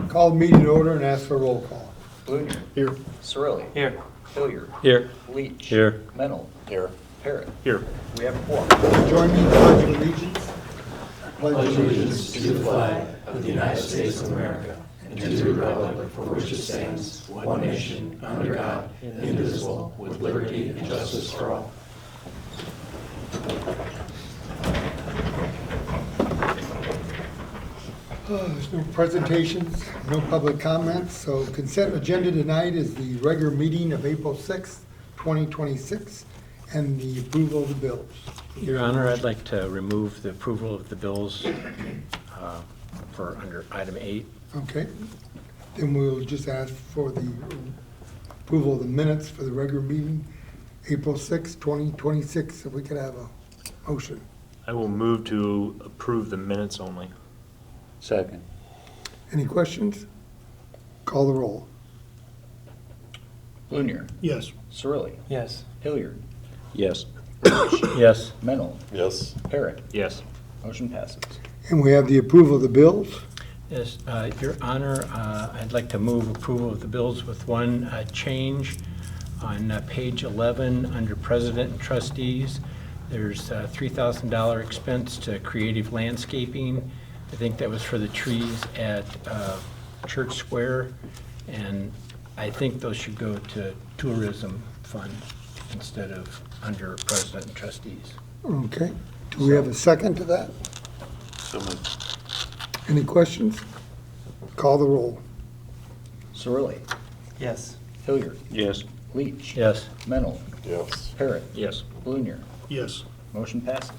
Call the meeting to order and ask for a roll call. Blunier. Here. Cirilli. Here. Hilliard. Here. Leach. Here. Mennel. Here. Parrott. Here. We have a quorum. Join me in the pledge of allegiance. Pledge Allegiance to the flag of the United States of America and to the republic for which it stands, one nation, under God, indivisible, with liberty and justice for all. There's no presentations, no public comments, so consent agenda tonight is the regular meeting of April 6th, 2026, and the approval of the bills. Your Honor, I'd like to remove the approval of the bills for under item 8. Okay, then we'll just ask for the approval of the minutes for the regular meeting, April 6th, 2026, if we could have a motion. I will move to approve the minutes only. Second. Any questions? Call the roll. Blunier. Yes. Cirilli. Yes. Hilliard. Yes. Leach. Yes. Mennel. Yes. Parrott. Yes. Motion passes. And we have the approval of the bills. Yes, Your Honor, I'd like to move approval of the bills with one change. On page 11, under President and Trustees, there's a $3,000 expense to creative landscaping. I think that was for the trees at Church Square, and I think those should go to tourism fund instead of under President and Trustees. Okay. Do we have a second to that? So moved. Any questions? Call the roll. Cirilli. Yes. Hilliard. Yes. Leach. Yes. Mennel. Yes. Parrott. Yes. Blunier. Yes. Motion passes.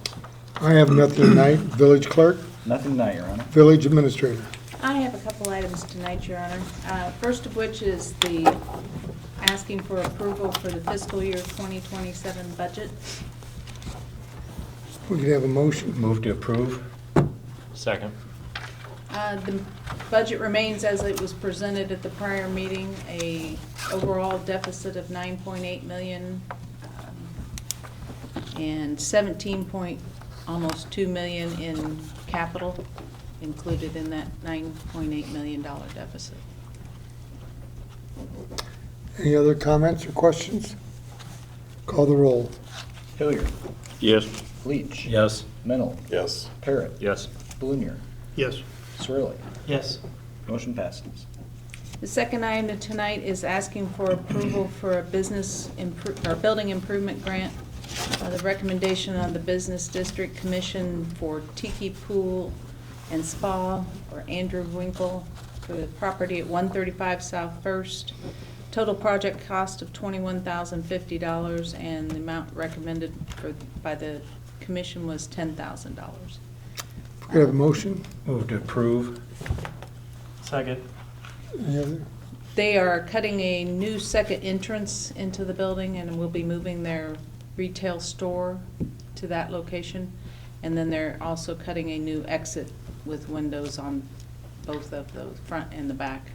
I have nothing tonight. Village clerk, Nothing tonight, Your Honor. village administrator. I have a couple items tonight, Your Honor. First of which is the asking for approval for the fiscal year 2027 budget. We could have a motion. Move to approve. Second. The budget remains as it was presented at the prior meeting, a overall deficit of 9.8 million and 17 point almost 2 million in capital included in that $9.8 million deficit. Any other comments or questions? Call the roll. Hilliard. Yes. Leach. Yes. Mennel. Yes. Parrott. Yes. Blunier. Yes. Cirilli. Yes. Motion passes. The second item tonight is asking for approval for a building improvement grant. The recommendation of the Business District Commission for Tiki Pool and Spa, or Andrew Winkle, for the property at 135 South First. Total project cost of $21,050, and the amount recommended by the commission was $10,000. We could have a motion. Move to approve. Second. Any other? They are cutting a new second entrance into the building and will be moving their retail store to that location. And then they're also cutting a new exit with windows on both of the front and the back.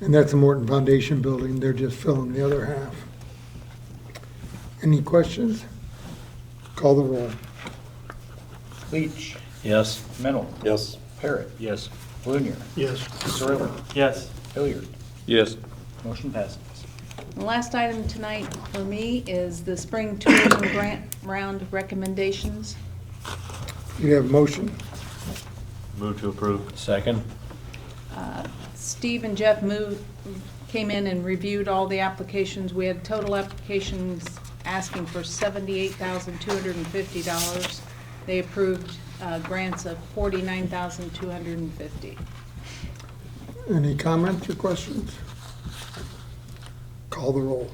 And that's the Morton Foundation building. They're just filling the other half. Any questions? Call the roll. Leach. Yes. Mennel. Yes. Parrott. Yes. Blunier. Yes. Cirilli. Yes. Hilliard. Yes. Motion passes. The last item tonight for me is the spring tourism grant round recommendations. You have a motion. Move to approve. Second. Steve and Jeff came in and reviewed all the applications. We had total applications asking for $78,250. They approved grants of $49,250. Any comments or questions? Call the roll.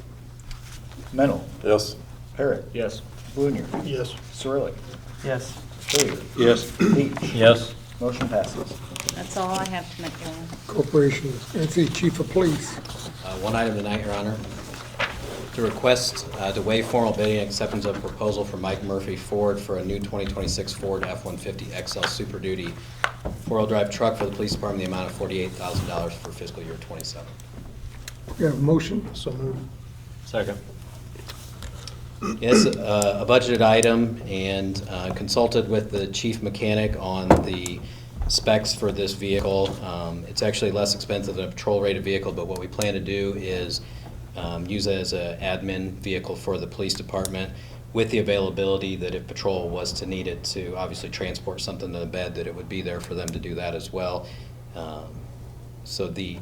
Mennel. Yes. Parrott. Yes. Blunier. Yes. Cirilli. Yes. Hilliard. Yes. Leach. Yes. Motion passes. That's all I have tonight, Your Honor. Corporation, that's the chief of police. One item tonight, Your Honor. To request to waive formal bidding and acceptance of proposal for Mike Murphy Ford for a new 2026 Ford F-150 XL Super Duty four-wheel drive truck for the police department in the amount of $48,000 for fiscal year '27. We have a motion. So moved. Second. It's a budgeted item, and consulted with the chief mechanic on the specs for this vehicle. It's actually less expensive than a patrol-rated vehicle, but what we plan to do is use it as an admin vehicle for the police department, with the availability that if patrol was to need it to obviously transport something to the bed, that it would be there for them to do that as well. So the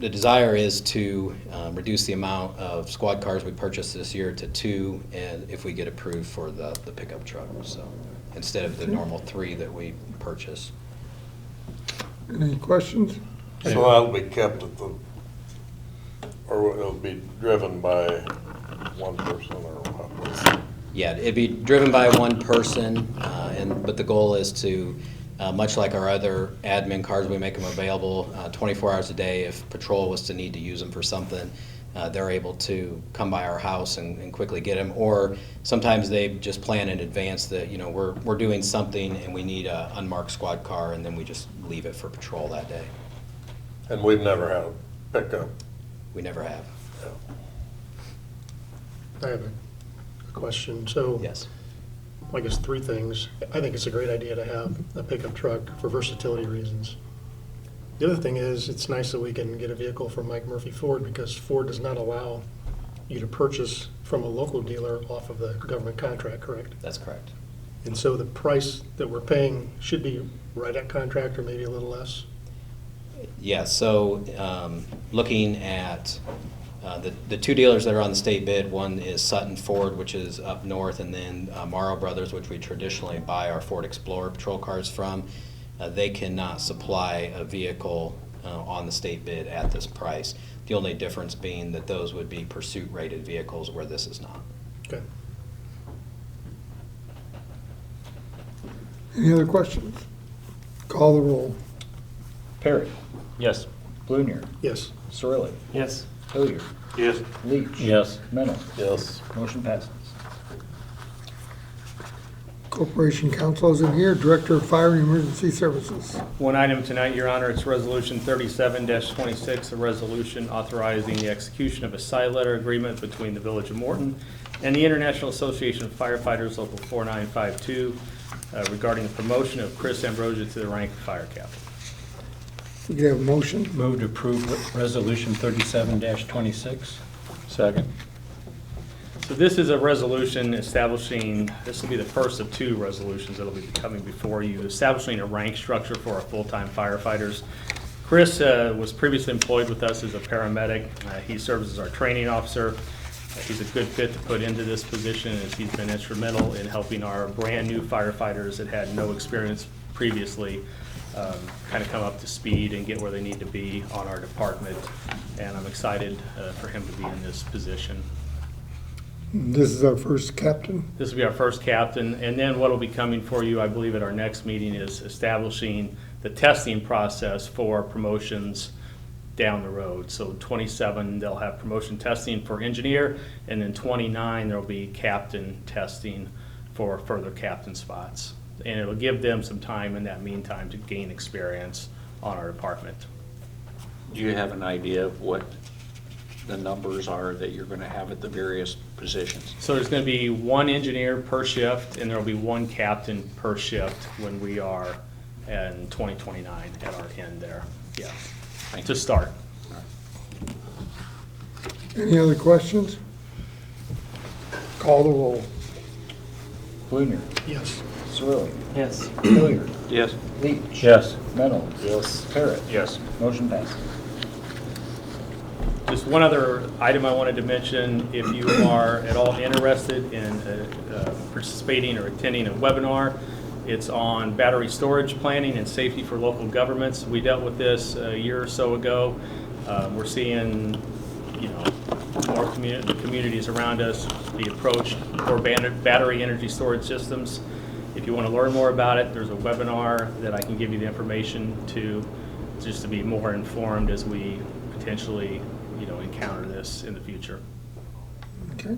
desire is to reduce the amount of squad cars we purchased this year to 2, and if we get approved for the pickup truck, so instead of the normal 3 that we purchase. Any questions? So that'll be kept at the, or it'll be driven by one person or what? Yeah, it'd be driven by one person, but the goal is to, much like our other admin cars, we make them available 24 hours a day. If patrol was to need to use them for something, they're able to come by our house and quickly get them. Or sometimes they just plan in advance that, you know, we're doing something and we need an unmarked squad car, and then we just leave it for patrol that day. And we've never had a pickup. We never have. I have a question. So, Yes. I guess 3 things. I think it's a great idea to have a pickup truck for versatility reasons. The other thing is, it's nice that we can get a vehicle from Mike Murphy Ford, because Ford does not allow you to purchase from a local dealer off of the government contract, correct? That's correct. And so the price that we're paying should be right at contract or maybe a little less? Yeah, so looking at the 2 dealers that are on the state bid, one is Sutton Ford, which is up north, and then Morrow Brothers, which we traditionally buy our Ford Explorer patrol cars from. They cannot supply a vehicle on the state bid at this price. The only difference being that those would be pursuit-rated vehicles, where this is not. Okay. Any other questions? Call the roll. Perry. Yes. Blunier. Yes. Cirilli. Yes. Hilliard. Yes. Leach. Yes. Mennel. Yes. Motion passes. Corporation Counsel is in here, Director of Fire and Emergency Services. One item tonight, Your Honor, it's Resolution 37-26, a resolution authorizing the execution of a side letter agreement between the Village of Morton and the International Association of Firefighters, Local 4952, regarding the promotion of Chris Ambrosia to the rank of fire captain. We can have a motion. Move to approve Resolution 37-26. Second. So this is a resolution establishing, this will be the first of 2 resolutions that'll be coming before you, establishing a rank structure for our full-time firefighters. Chris was previously employed with us as a paramedic. He serves as our training officer. He's a good fit to put into this position, as he's been instrumental in helping our brand-new firefighters that had no experience previously kind of come up to speed and get where they need to be on our department. And I'm excited for him to be in this position. This is our first captain. This will be our first captain, and then what will be coming for you, I believe, at our next meeting is establishing the testing process for promotions down the road. So 27, they'll have promotion testing for engineer, and then 29, there'll be captain testing for further captain spots. And it'll give them some time in that meantime to gain experience on our department. Do you have an idea of what the numbers are that you're going to have at the various positions? So there's going to be 1 engineer per shift, and there'll be 1 captain per shift when we are in 2029 at our end there. Yeah, to start. Any other questions? Call the roll. Blunier. Yes. Cirilli. Yes. Hilliard. Yes. Leach. Yes. Mennel. Yes. Parrot. Yes. Motion passes. Just one other item I wanted to mention, if you are at all interested in participating or attending a webinar, it's on battery storage planning and safety for local governments. We dealt with this a year or so ago. We're seeing, you know, more communities around us be approached for battery energy storage systems. If you want to learn more about it, there's a webinar that I can give you the information to, just to be more informed as we potentially, you know, encounter this in the future. Okay.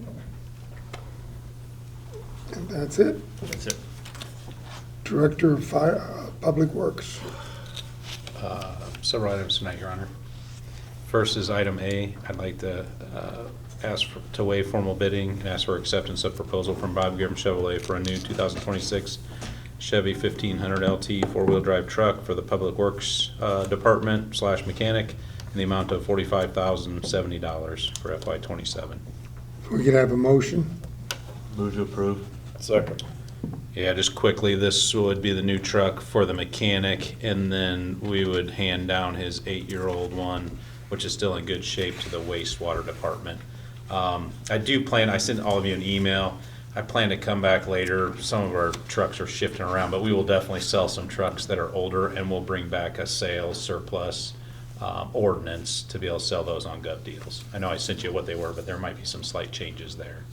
And that's it. That's it. Director of Fire, Public Works. Several items tonight, Your Honor. First is item A. I'd like to to waive formal bidding and ask for acceptance of proposal from Bob Grimm Chevrolet for a new 2026 Chevy 1500 LT four-wheel drive truck for the Public Works Department / mechanic in the amount of $45,070 for FY27. If we could have a motion? Move to approve. Second. Yeah, just quickly, this would be the new truck for the mechanic, and then we would hand down his 8-year-old one, which is still in good shape, to the wastewater department. I do plan, I sent all of you an email. I plan to come back later. Some of our trucks are shifting around, but we will definitely sell some trucks that are older, and we'll bring back a sales surplus ordinance to be able to sell those on gov deals. I know I sent you what they were, but there might be some slight changes there.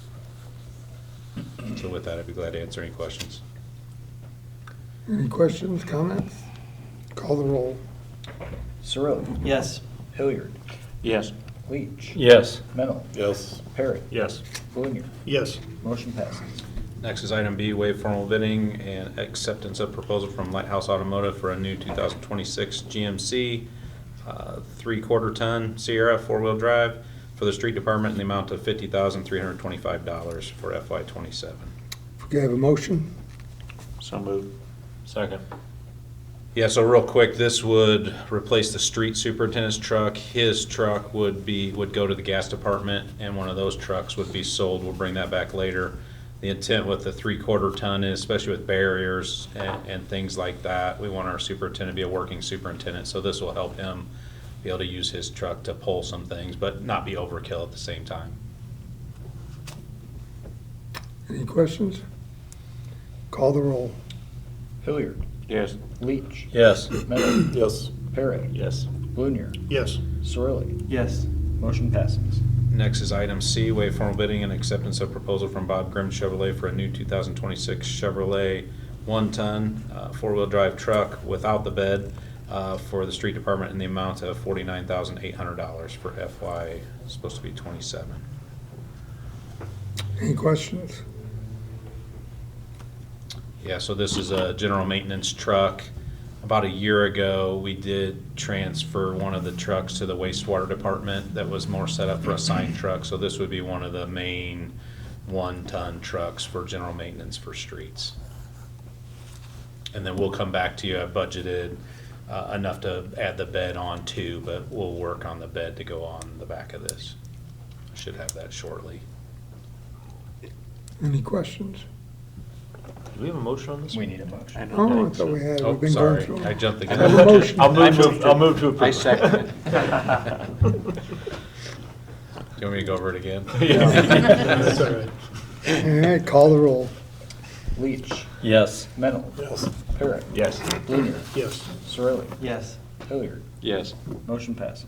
So with that, I'd be glad to answer any questions. Any questions, comments? Call the roll. Cirilli. Yes. Hilliard. Yes. Leach. Yes. Mennel. Yes. Parrot. Yes. Blunier. Yes. Motion passes. Next is item B, waive formal bidding and acceptance of proposal from Lighthouse Automotive for a new 2026 GMC 3/4 ton Sierra four-wheel drive for the street department in the amount of $50,325 for FY27. If we could have a motion? So moved. Second. Yeah, so real quick, this would replace the street superintendent's truck. His truck would go to the gas department, and one of those trucks would be sold. We'll bring that back later. The intent with the 3/4 ton is, especially with barriers and things like that, we want our superintendent to be a working superintendent, so this will help him be able to use his truck to pull some things, but not be overkill at the same time. Any questions? Call the roll. Hilliard. Yes. Leach. Yes. Mennel. Yes. Parrot. Yes. Blunier. Yes. Cirilli. Yes. Motion passes. Next is item C, waive formal bidding and acceptance of proposal from Bob Grimm Chevrolet for a new 2026 Chevrolet 1-ton four-wheel drive truck without the bed for the street department in the amount of $49,800 for FY, supposed to be 27. Any questions? Yeah, so this is a general maintenance truck. About a year ago, we did transfer one of the trucks to the wastewater department that was more set up for a sign truck. So this would be one of the main 1-ton trucks for general maintenance for streets. And then we'll come back to you. I budgeted enough to add the bed on too, but we'll work on the bed to go on the back of this. I should have that shortly. Any questions? Do we have a motion on this? We need a motion. Oh, I thought we had, Oh, we've been going sorry, through. I jumped the I have a gun. motion. I'll move to approve. I second it. Do you want me to go over it again? That's all right. All right, call the roll. Leach. Yes. Mennel. Yes. Parrot. Yes. Blunier. Yes. Cirilli. Yes. Hilliard. Yes. Motion passes.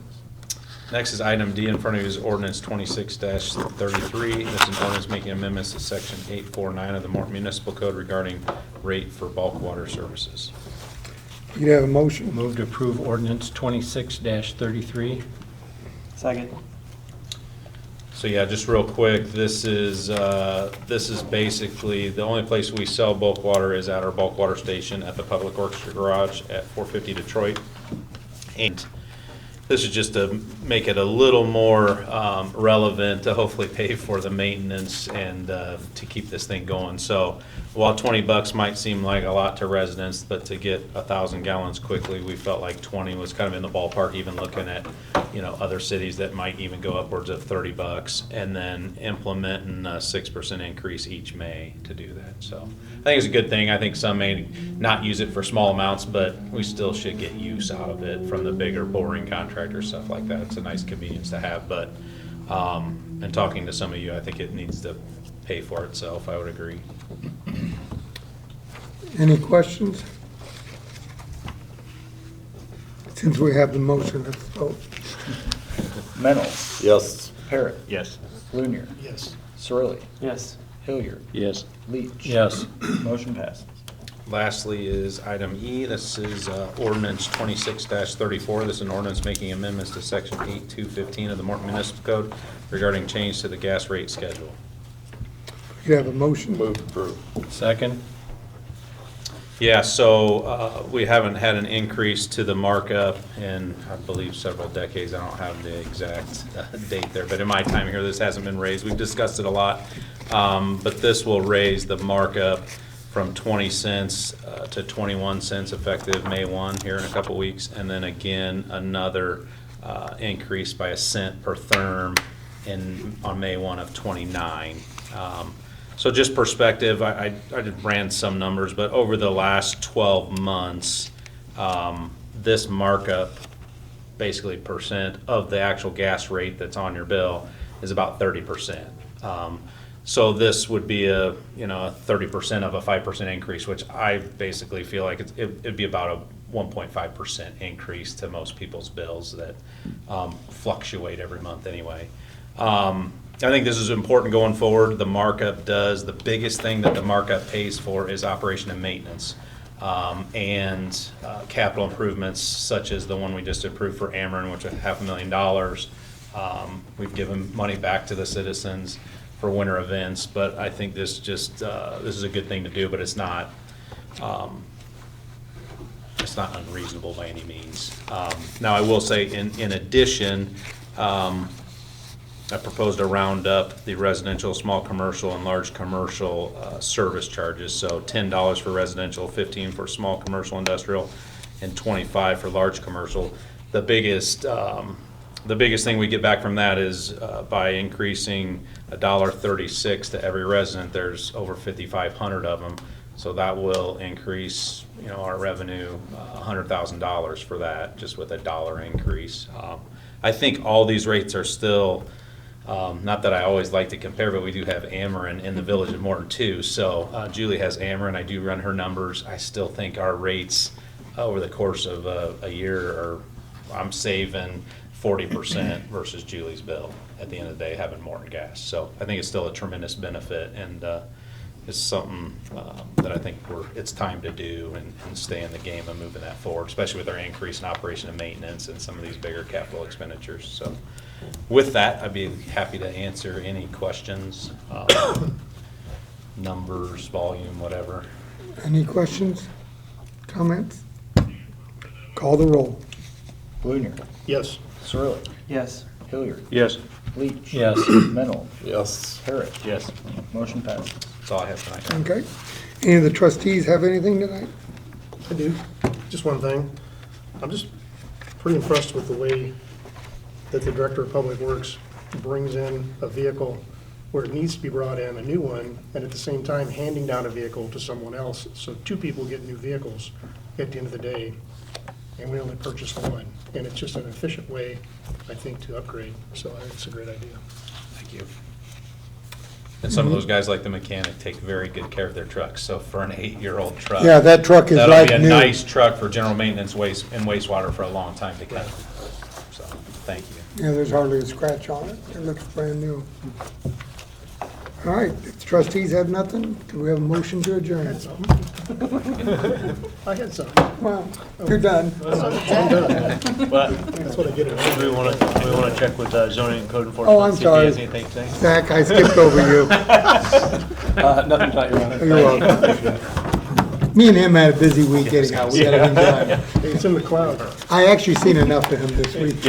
Next is item D in front of you is ordinance 26-33. That's an ordinance making amendments to section 849 of the Morton Municipal Code regarding rate for bulk water services. You could have a motion? Move to approve ordinance 26-33. Second. So yeah, just real quick, this is basically, the only place we sell bulk water is at our bulk water station at the Public Works Garage at 450 Detroit. And this is just to make it a little more relevant to hopefully pay for the maintenance and to keep this thing going. So while $20 might seem like a lot to residents, but to get 1,000 gallons quickly, we felt like 20 was kind of in the ballpark, even looking at, other cities that might even go upwards of $30, and then implementing a 6% increase each May to do that. So I think it's a good thing. I think some may not use it for small amounts, but we still should get use out of it from the bigger boring contractors, stuff like that. It's a nice convenience to have, but and talking to some of you, I think it needs to pay for itself. I would agree. Any questions? Since we have the motion, let's vote. Mennel. Yes. Parrot. Yes. Blunier. Yes. Cirilli. Yes. Hilliard. Yes. Leach. Yes. Motion passes. Lastly is item E. This is ordinance 26-34. This is an ordinance making amendments to section 8215 of the Morton Municipal Code regarding change to the gas rate schedule. You could have a motion? Move to approve. Second. Yeah, so we haven't had an increase to the markup in, I believe, several decades. I don't have the exact date there, but in my time here, this hasn't been raised. We've discussed it a lot, but this will raise the markup from 20 cents to 21 cents effective May 1 here in a couple weeks, and then again, another increase by a cent per therm on May 1 of 29. So just perspective, I ran some numbers, but over the last 12 months, this markup, basically percent of the actual gas rate that's on your bill, is about 30%. So this would be a 30% of a 5% increase, which I basically feel like it'd be about a 1.5% increase to most people's bills that fluctuate every month anyway. I think this is important going forward. The biggest thing that the markup pays for is operation and maintenance, and capital improvements such as the one we just approved for Ameren, which is $500,000. We've given money back to the citizens for winter events, but I think this is a good thing to do, but it's not unreasonable by any means. Now, I will say in addition, I proposed to round up the residential, small commercial, and large commercial service charges. So $10 for residential, $15 for small commercial industrial, and $25 for large commercial. The biggest thing we get back from that is by increasing $1.36 to every resident. There's over 5,500 of them, so that will increase our revenue $100,000 for that, just with a $1 increase. I think all these rates are still. Not that I always like to compare, but we do have Ameren in the village of Morton too. So Julie has Ameren. I do run her numbers. I still think our rates over the course of a year I'm saving 40% versus Julie's bill at the end of the day having Morton gas. So I think it's still a tremendous benefit, and it's something that I think it's time to do and stay in the game of moving that forward, especially with our increase in operation and maintenance and some of these bigger capital expenditures. So with that, I'd be happy to answer any questions, numbers, volume, whatever. Any questions, comments? Call the roll. Blunier, Yes. Cirilli, Yes. Hilliard, Yes. Leach. Yes. Mennel, Yes. Parrot. Yes. Motion passes. That's all I have tonight. Okay. Any of the trustees have anything tonight? I do. Just one thing. I'm just pretty impressed with the way that the Director of Public Works brings in a vehicle where it needs to be brought in, a new one, and at the same time handing down a vehicle to someone else. So two people get new vehicles at the end of the day, and we only purchase one. And it's just an efficient way, I think, to upgrade. So I think it's a great idea. Thank you. And some of those guys, like the mechanic, take very good care of their trucks. So for an 8-year-old truck. Yeah, that truck is that'll like be a new. nice truck for general maintenance and wastewater for a long time to come. So, thank you. Yeah, there's hardly a scratch on it. It looks brand new. All right, if the trustees have nothing, do we have a motion to adjourn? I had some. Well, you're done. I'm done. But That's what I get it. do we want to check with zoning and code enforcement? Oh, I'm see if he sorry. has anything to say? Zach, I skipped over you. Nothing tonight, Your Honor. You're welcome. Me and him had a busy week getting out. We got everything done. It's in the cloud. I actually seen enough of him this week.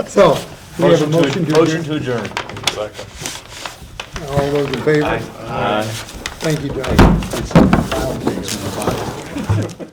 So, we have a motion to Motion adjourn. to adjourn. Second. All those in favor? Aye. Thank you, John.